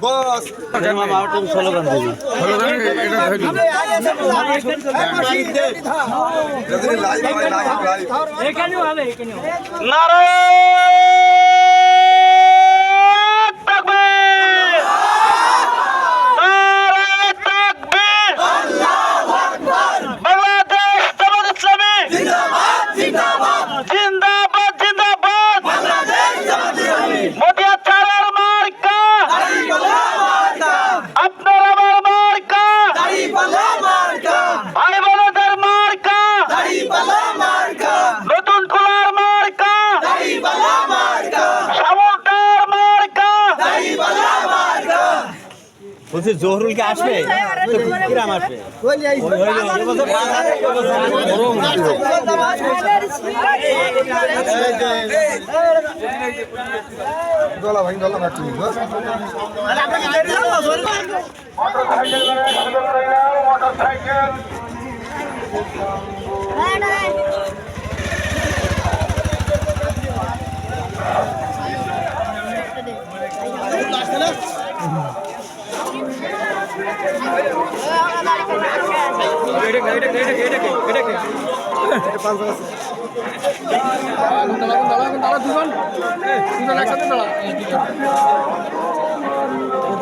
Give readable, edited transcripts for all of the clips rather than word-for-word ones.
বস মামা তুমি স্লোগান দিবি বলছি জহরুল কে আসবে তো কিরাম আসবে দলা ভাই দলা ভাই তুমি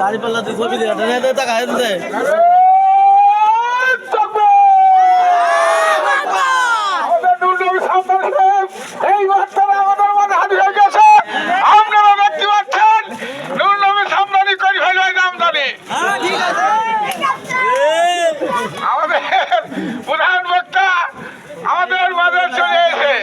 দাঁড়িপাল্লা তুই ছবি দিয়ে টাকা দিতে এই বাচ্চারা আমাদের মধ্যে হাজির হয়ে গেছে। আপনারা দেখতে পাচ্ছেন নূর নবী সামদানি করি ফেলবে নামদানি। আমাদের প্রধান বক্তা আমাদের মাঝে চলে এসে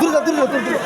দুর্গা দুর্গা দুর্গা